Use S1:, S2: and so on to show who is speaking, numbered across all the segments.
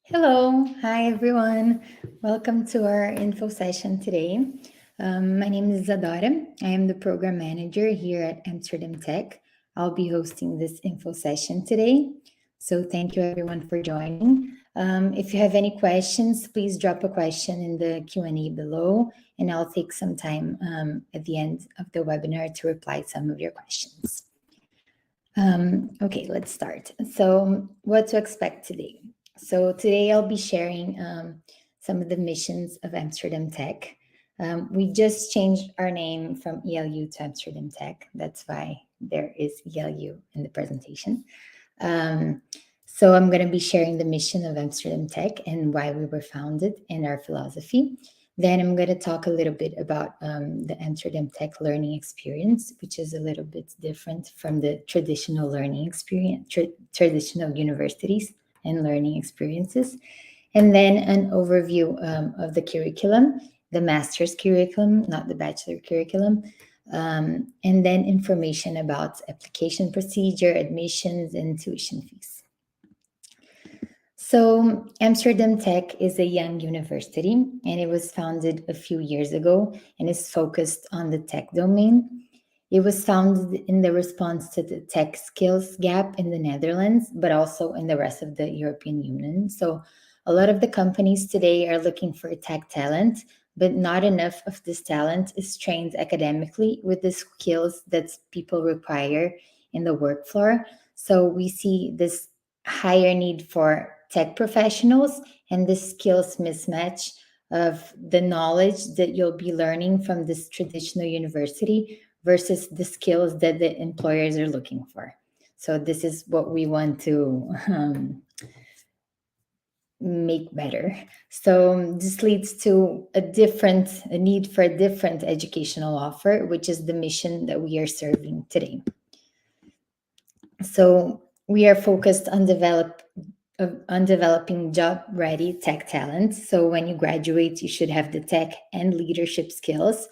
S1: Hello, hi everyone. Welcome to our info session today. My name is Zadora. I am the program manager here at Amsterdam Tech. I'll be hosting this info session today. So thank you everyone for joining. If you have any questions, please drop a question in the Q&A below, and I'll take some time at the end of the webinar to reply some of your questions. Okay, let's start. So what to expect today? So today I'll be sharing some of the missions of Amsterdam Tech. We just changed our name from ELU to Amsterdam Tech. That's why there is ELU in the presentation. So I'm going to be sharing the mission of Amsterdam Tech and why we were founded and our philosophy. Then I'm going to talk a little bit about the Amsterdam Tech learning experience, which is a little bit different from the traditional learning experience, traditional universities and learning experiences. And then an overview of the curriculum, the master's curriculum, not the bachelor curriculum. And then information about application procedure, admissions, and tuition fees. So, Amsterdam Tech is a young university and it was founded a few years ago and is focused on the tech domain. It was founded in the response to the tech skills gap in the Netherlands, but also in the rest of the European Union. So, a lot of the companies today are looking for tech talent, but not enough of this talent is trained academically with the skills that people require in the work floor. So, we see this higher need for tech professionals and the skills mismatch of the knowledge that you'll be learning from this traditional university versus the skills that the employers are looking for. So this is what we want to make better. So this leads to a need for a different educational offer, which is the mission that we are serving today. So we are focused on developing job-ready tech talent. So when you graduate, you should have the tech and leadership skills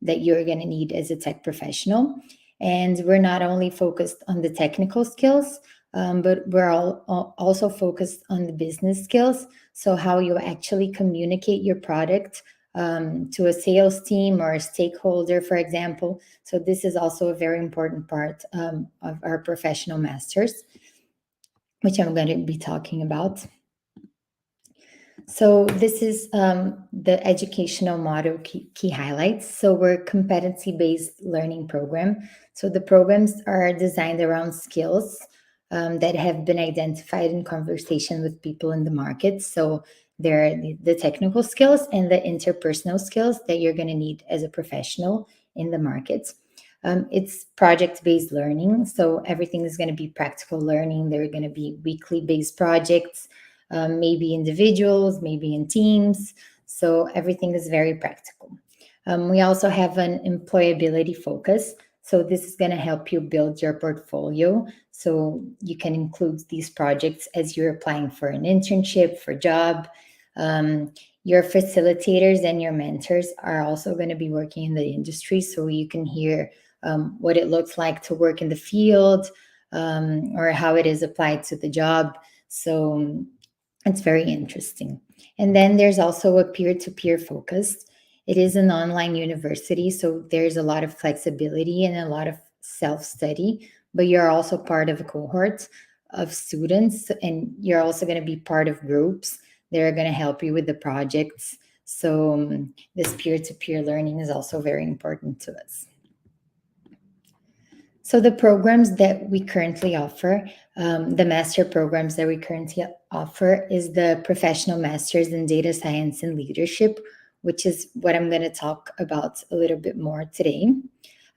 S1: that you're going to need as a tech professional. And we're not only focused on the technical skills, but we're also focused on the business skills. So how you actually communicate your product to a sales team or a stakeholder, for example. So this is also a very important part of our professional masters, which I'm going to be talking about. So this is the educational model key highlights. So we're a competency-based learning program. So the programs are designed around skills that have been identified in conversation with people in the market. So there are the technical skills and the interpersonal skills that you're going to need as a professional in the market. It's project-based learning, so everything is going to be practical learning. There are going to be weekly-based projects, maybe individuals, maybe in teams. So everything is very practical. We also have an employability focus. So this is going to help you build your portfolio. So you can include these projects as you're applying for an internship, for job. Your facilitators and your mentors are also going to be working in the industry. So you can hear what it looks like to work in the field or how it is applied to the job. So it's very interesting. And then there's also a peer-to-peer focus. It is an online university, so there's a lot of flexibility and a lot of self-study, but you're also part of a cohort of students, and you're also going to be part of groups that are going to help you with the projects. So this peer-to-peer learning is also very important to us. So the programs that we currently offer, the master programs that we currently offer is the Professional Masters in Data Science and Leadership, which is what I'm going to talk about a little bit more today.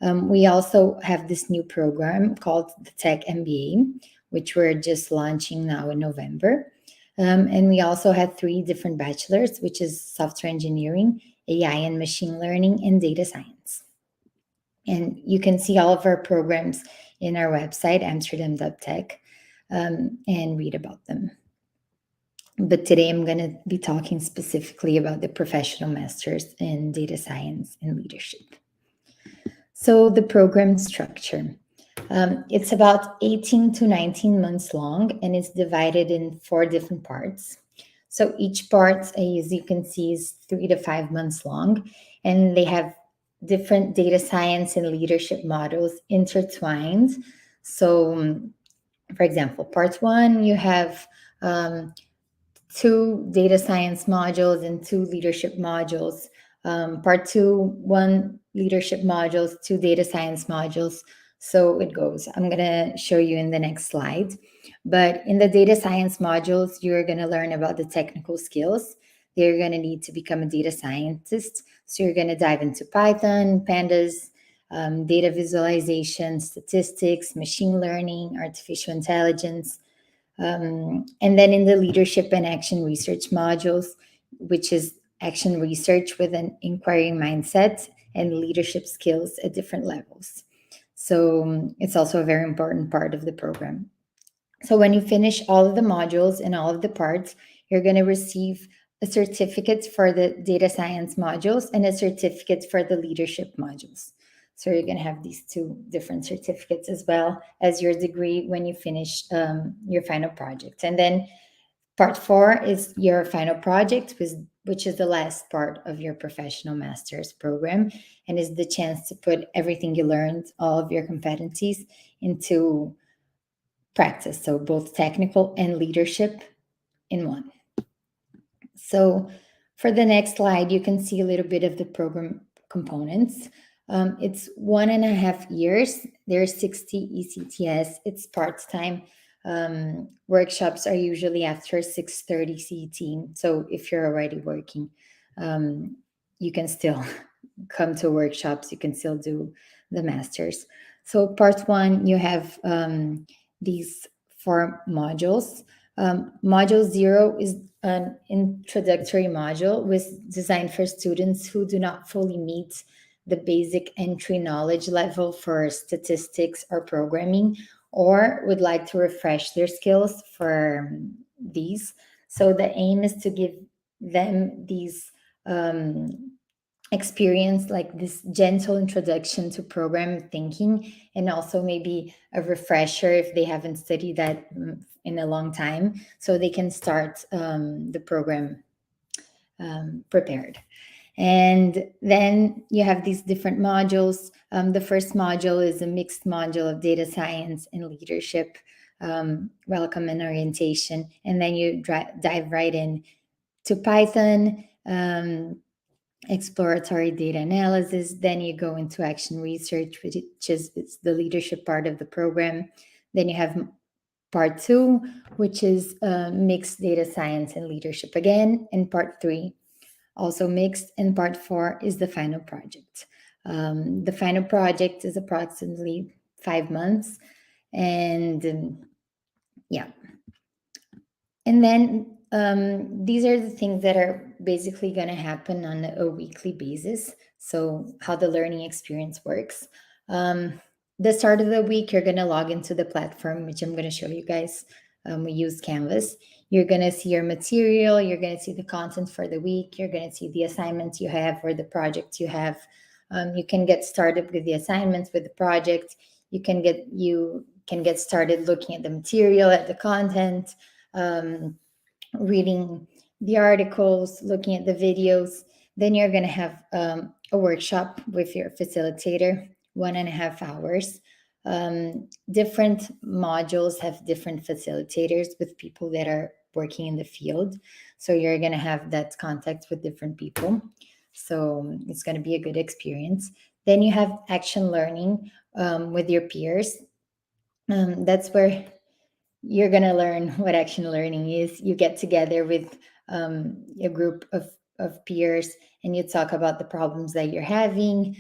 S1: We also have this new program called the Tech MBA, which we're just launching now in November. And we also have 3 different bachelors, which is software engineering, AI and machine learning, and data science. And you can see all of our programs in our website, amsterdam.tech, and read about them. But today I'm going to be talking specifically about the professional masters in data science and leadership. So the program structure. It's about 18 to 19 months long, and it's divided in 4 different parts. So each part, as you can see, is 3 to 5 months long, and they have different data science and leadership models intertwined. So, for example, part one, you have two data science modules and two leadership modules. Part two, one leadership modules, two data science modules. So it goes. I'm going to show you in the next slide. But in the data science modules, you're going to learn about the technical skills that you're going to need to become a data scientist. So you're going to dive into Python, pandas, data visualization, statistics, machine learning, artificial intelligence, and then in the leadership and action research modules, which is action research with an inquiry mindset and leadership skills at different levels. So it's also a very important part of the program. So when you finish all of the modules and all of the parts, you're going to receive a certificate for the data science modules and a certificate for the leadership modules. So you're going to have these two different certificates as well as your degree when you finish your final project. And then part four is your final project, which is the last part of your professional master's program and is the chance to put everything you learned, all of your competencies, into practice. So both technical and leadership in one. So for the next slide, you can see a little bit of the program components. It's 1.5 years. There's 60 ECTS. It's part-time. Workshops are usually after 6:30 CET. So if you're already working, you can still come to workshops. You can still do the masters. So part one, you have these four modules. Module 0 is an introductory module was designed for students who do not fully meet the basic entry knowledge level for statistics or programming, or would like to refresh their skills for these. So the aim is to give them these experience, like this gentle introduction to program thinking, and also maybe a refresher if they haven't studied that in a long time, so they can start the program prepared. And then you have these different modules. The first module is a mixed module of data science and leadership, welcome and orientation. And then you dive right in to Python, exploratory data analysis. Then you go into action research, which is it's the leadership part of the program. Then you have part two, which is mixed data science and leadership again. And part three, also mixed. And part four is the final project. The final project is approximately 5 months. And yeah. And then these are the things that are basically going to happen on a weekly basis. So, how the learning experience works. The start of the week, you're going to log into the platform, which I'm going to show you guys. We use Canvas. You're going to see your material. You're going to see the content for the week. You're going to see the assignments you have or the projects you have. You can get started with the assignments, with the project. You can get started looking at the material, at the content, reading the articles, looking at the videos. Then you're going to have a workshop with your facilitator, 1.5 hours. Different modules have different facilitators with people that are working in the field. So you're going to have that contact with different people. So it's going to be a good experience. Then you have action learning with your peers. That's where you're going to learn what action learning is. You get together with a group of peers and you talk about the problems that you're having.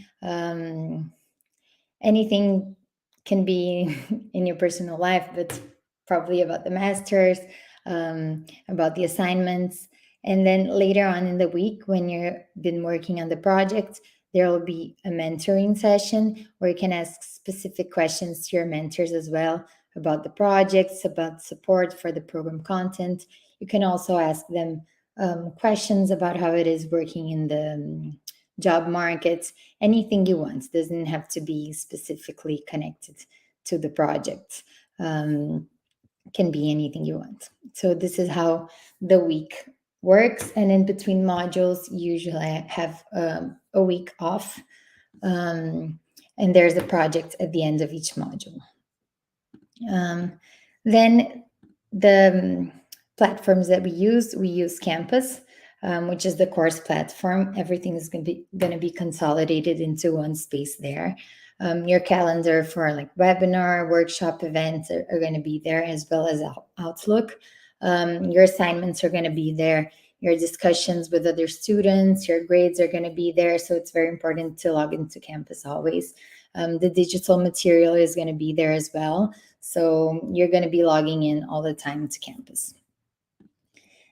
S1: Anything can be in your personal life, but probably about the masters, about the assignments. And then later on in the week, when you've been working on the project, there will be a mentoring session where you can ask specific questions to your mentors as well about the projects, about support for the program content. You can also ask them questions about how it is working in the job market. Anything you want. Doesn't have to be specifically connected to the project. Can be anything you want. So this is how the week works, and in between modules, you usually have a week off, um, and there's a project at the end of each module. Then the platforms that we use Campus, which is the course platform. Everything is going to be consolidated into one space there. Your calendar for like webinar, workshop events are going to be there, as well as Outlook. Your assignments are going to be there. Your discussions with other students, your grades are going to be there. So it's very important to log into Campus always. The digital material is going to be there as well. So you're going to be logging in all the time to Campus.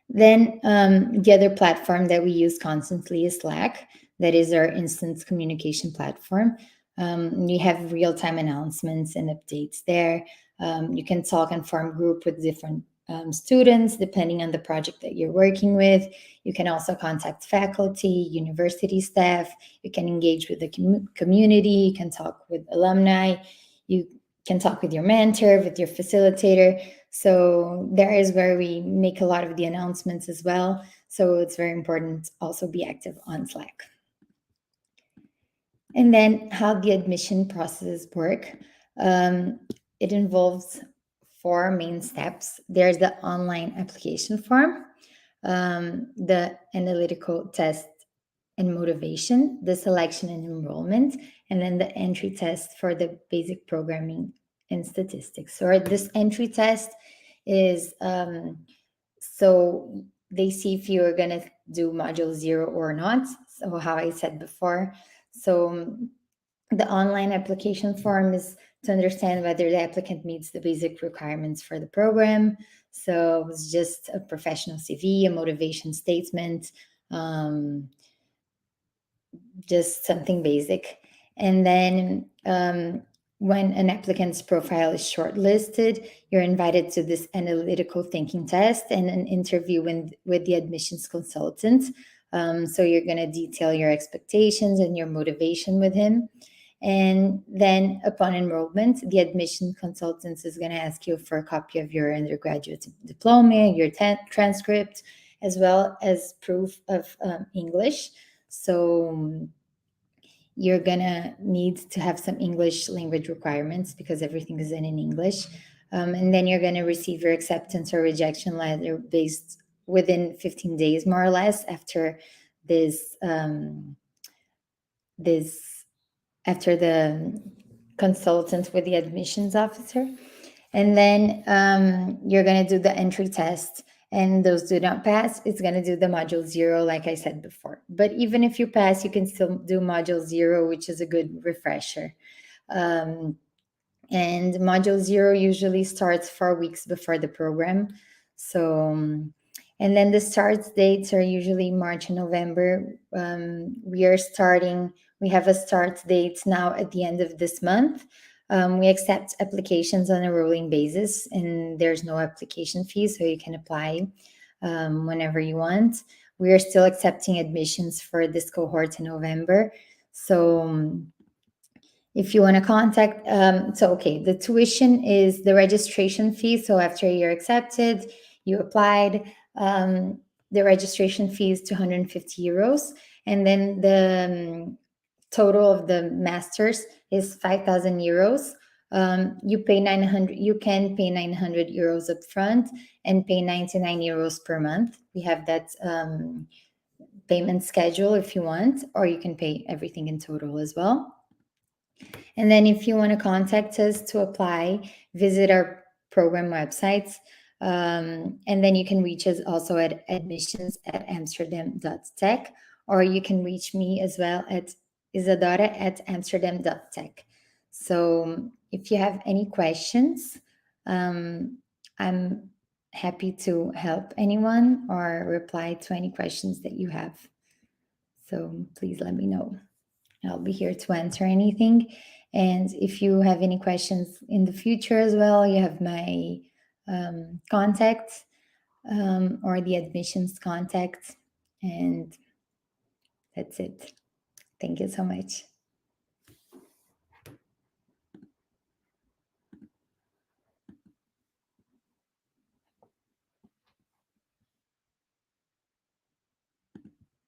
S1: Then the other platform that we use constantly is Slack. That is our instant communication platform. We have real-time announcements and updates there. You can talk and form group with different students depending on the project that you're working with. You can also contact faculty, university staff. You can engage with the community. You can talk with alumni. You can talk with your mentor, with your facilitator. So there is where we make a lot of the announcements as well. So it's very important to also be active on Slack. And then how the admission processes work. It involves 4 main steps. There's the online application form, the analytical test and motivation, the selection and enrollment, and then the entry test for the basic programming and statistics. So this entry test is so they see if you are going to do module 0 or not. So how I said before. So the online application form is to understand whether the applicant meets the basic requirements for the program. So it's just a professional CV, a motivation statement, just something basic. And then when an applicant's profile is shortlisted, you're invited to this analytical thinking test and an interview with the admissions consultant. So you're going to detail your expectations and your motivation with him. And then upon enrollment, the admission consultant is going to ask you for a copy of your undergraduate diploma, your transcript, as well as proof of English. So you're gonna need to have some English language requirements because everything is in English. And then you're gonna receive your acceptance or rejection letter based within 15 days, more or less, after this after the consultant with the admissions officer. And then you're gonna do the entry test, and those do not pass, it's going to do the module 0, like I said before. But even if you pass, you can still do module 0, which is a good refresher. And module 0 usually starts 4 weeks before the program. So, and then the start dates are usually March and November. We have a start date now at the end of this month. We accept applications on a rolling basis, and there's no application fee, so you can apply whenever you want. We are still accepting admissions for this cohort in November. So if you want to contact, the tuition is the registration fee. So after you're accepted, you applied, the registration fee is 250 euros. And then the total of the masters is 5,000 euros. You can pay 900 euros up front and pay 99 euros per month. We have that payment schedule if you want, or you can pay everything in total as well. And then if you want to contact us to apply, visit our program websites. And then you can reach us also at admissions@amsterdam.tech, or you can reach me as well at isadora@amsterdam.tech. So if you have any questions, I'm happy to help anyone or reply to any questions that you have. So please let me know. I'll be here to answer anything. And if you have any questions in the future as well, you have my contact or the admissions contact. And that's it. Thank you so much.